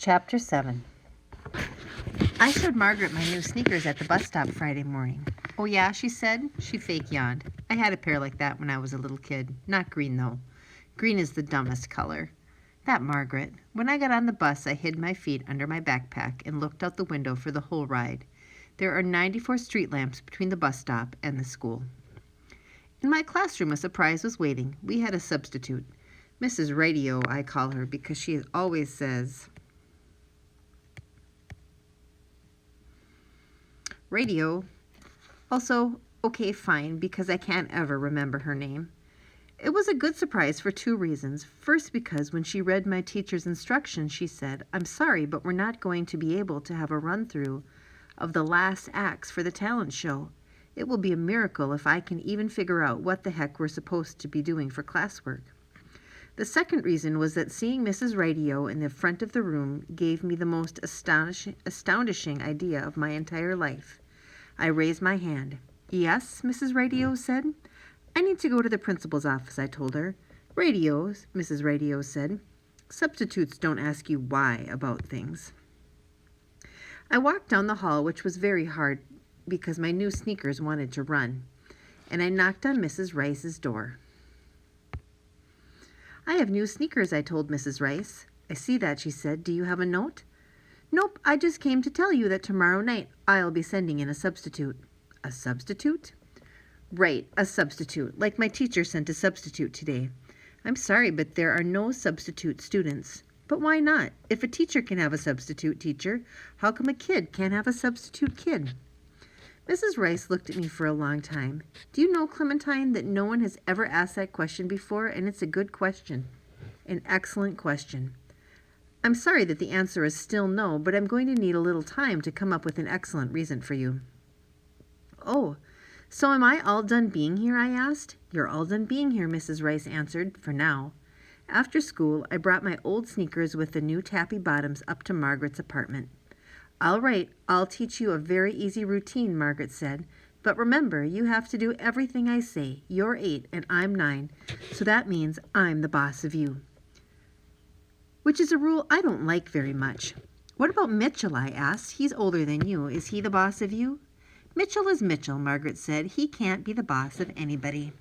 Chapter 7. I showed Margaret my new sneakers at the bus stop Friday morning. "Oh yeah," she said. She fake yawned. "I had a pair like that when I was a little kid. Not green, though. Green is the dumbest color." That Margaret. When I got on the bus, I hid my feet under my backpack and looked out the window for the whole ride. There are 94 street lamps between the bus stop and the school. In my classroom, a surprise was waiting. We had a substitute. Mrs. Radio, I call her, because she always says Radio. Also, okay, fine, because I can't ever remember her name. It was a good surprise for two reasons. First, because when she read my teacher's instructions, she said, "I'm sorry, but we're not going to be able to have a run-through of the last acts for the talent show. It will be a miracle if I can even figure out what the heck we're supposed to be doing for classwork." The second reason was that seeing Mrs. Radio in the front of the room gave me the most astonishing idea of my entire life. I raised my hand. "Yes," Mrs. Radio said. "I need to go to the principal's office," I told her. "Radios," Mrs. Radio said. "Substitutes don't ask you why about things." I walked down the hall, which was very hard because my new sneakers wanted to run, and I knocked on Mrs. Rice's door. "I have new sneakers," I told Mrs. Rice. "I see that," she said. "Do you have a note?" "Nope, I just came to tell you that tomorrow night I'll be sending in a substitute." "A substitute?" "Right, a substitute, like my teacher sent a substitute today." "I'm sorry, but there are no substitute students." "But why not? If a teacher can have a substitute teacher, how come a kid can't have a substitute kid?" Mrs. Rice looked at me for a long time. "Do you know, Clementine, that no one has ever asked that question before, and it's a good question. An excellent question. I'm sorry that the answer is still no, but I'm going to need a little time to come up with an excellent reason for you." "Oh, so am I all done being here?" I asked. "You're all done being here," Mrs. Rice answered, "for now." After school, I brought my old sneakers with the new tappy bottoms up to Margaret's apartment. "All right, I'll teach you a very easy routine," Margaret said. "But remember, you have to do everything I say. You're 8 and I'm 9, so that means I'm the boss of you." Which is a rule I don't like very much. "What about Mitchell?" I asked. "He's older than you. Is he the boss of you?" "Mitchell is Mitchell," Margaret said. "He can't be the boss of anybody."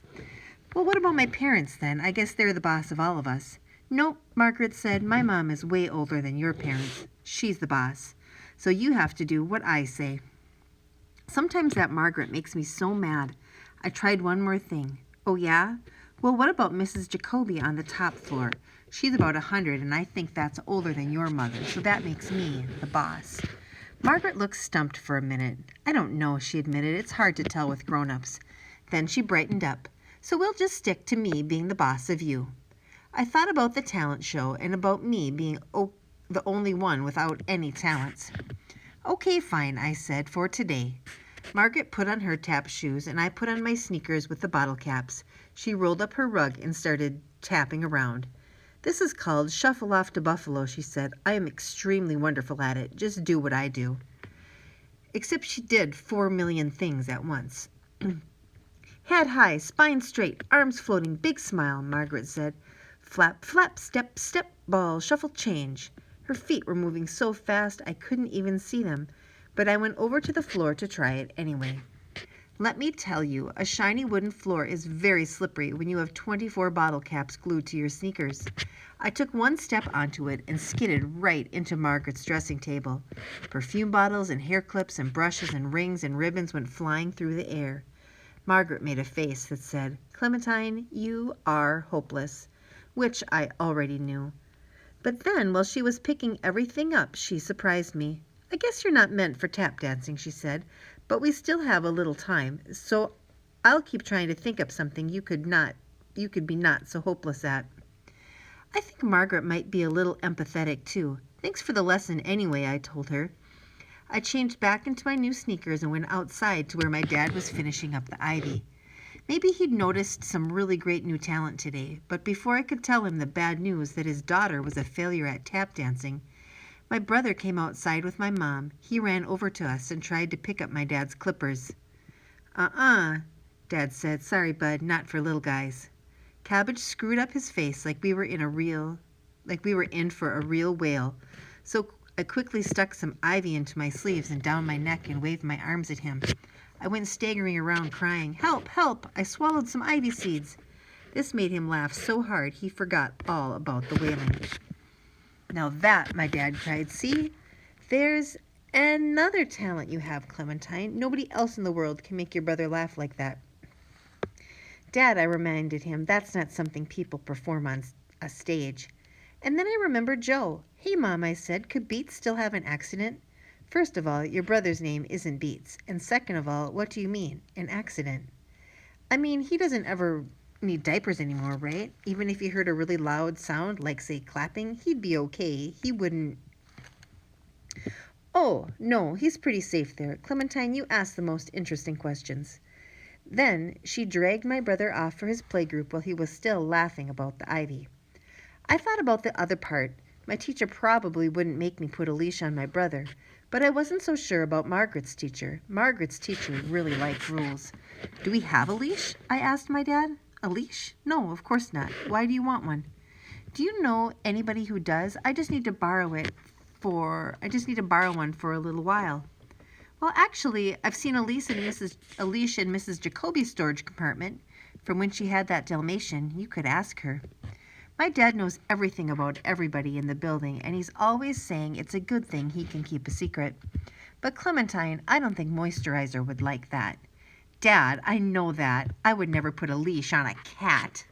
"Well, what about my parents, then? I guess they're the boss of all of us." "Nope," Margaret said. "My mom is way older than your parents. She's the boss. So you have to do what I say." Sometimes that Margaret makes me so mad. I tried one more thing. "Oh, yeah? Well, what about Mrs. Jacoby on the top floor? She's about 100, and I think that's older than your mother, so that makes me the boss." Margaret looked stumped for a minute. "I don't know," she admitted. "It's hard to tell with grown-ups." Then she brightened up. "So we'll just stick to me being the boss of you." I thought about the talent show and about me being the only one without any talents. "Okay, fine," I said, "for today." Margaret put on her tap shoes, and I put on my sneakers with the bottle caps. She rolled up her rug and started tapping around. "This is called Shuffle Off to Buffalo," she said. "I am extremely wonderful at it. Just do what I do." Except she did 4 million things at once. "Head high, spine straight, arms floating, big smile," Margaret said. "Flap, flap, step, step, ball, shuffle, change." Her feet were moving so fast I couldn't even see them, but I went over to the floor to try it anyway. Let me tell you, a shiny wooden floor is very slippery when you have 24 bottle caps glued to your sneakers. I took one step onto it and skidded right into Margaret's dressing table. Perfume bottles and hair clips and brushes and rings and ribbons went flying through the air. Margaret made a face that said, "Clementine, you are hopeless," which I already knew. But then, while she was picking everything up, she surprised me. "I guess you're not meant for tap dancing," she said, "but we still have a little time, so I'll keep trying to think up something you could be not so hopeless at." I think Margaret might be a little empathetic, too. "Thanks for the lesson anyway," I told her. I changed back into my new sneakers and went outside to where my dad was finishing up the ivy. Maybe he'd noticed some really great new talent today, but before I could tell him the bad news that his daughter was a failure at tap dancing, my brother came outside with my mom. He ran over to us and tried to pick up my dad's clippers. Dad said. "Sorry, bud, not for little guys." Cabbage screwed up his face like we were in for a real whale. So I quickly stuck some ivy into my sleeves and down my neck and waved my arms at him. I went staggering around crying, "Help, help! I swallowed some ivy seeds." This made him laugh so hard he forgot all about the wailing. "Now that," my dad cried, "see? There's another talent you have, Clementine. Nobody else in the world can make your brother laugh like that." "Dad," I reminded him, "that's not something people perform on a stage." And then I remembered Joe. "Hey, Mom," I said, "could Beats still have an accident?" "First of all, your brother's name isn't Beats. And second of all, what do you mean, an accident?" "I mean, he doesn't ever need diapers anymore, right? Even if he heard a really loud sound, like, say, clapping, he'd be okay. He wouldn't..." "Oh, no, he's pretty safe there. Clementine, you ask the most interesting questions." Then she dragged my brother off for his playgroup while he was still laughing about the ivy. I thought about the other part. My teacher probably wouldn't make me put a leash on my brother, but I wasn't so sure about Margaret's teacher. Margaret's teacher really liked rules. "Do we have a leash?" I asked my dad. "A leash? No, of course not. Why do you want one?" "Do you know anybody who does? I just need to borrow one for a little while." "Well, actually, I've seen a leash in Mrs. Jacoby's storage compartment from when she had that Dalmatian. You could ask her." My dad knows everything about everybody in the building, and he's always saying it's a good thing he can keep a secret. But Clementine, I don't think Moisturizer would like that. "Dad, I know that. I would never put a leash on a cat."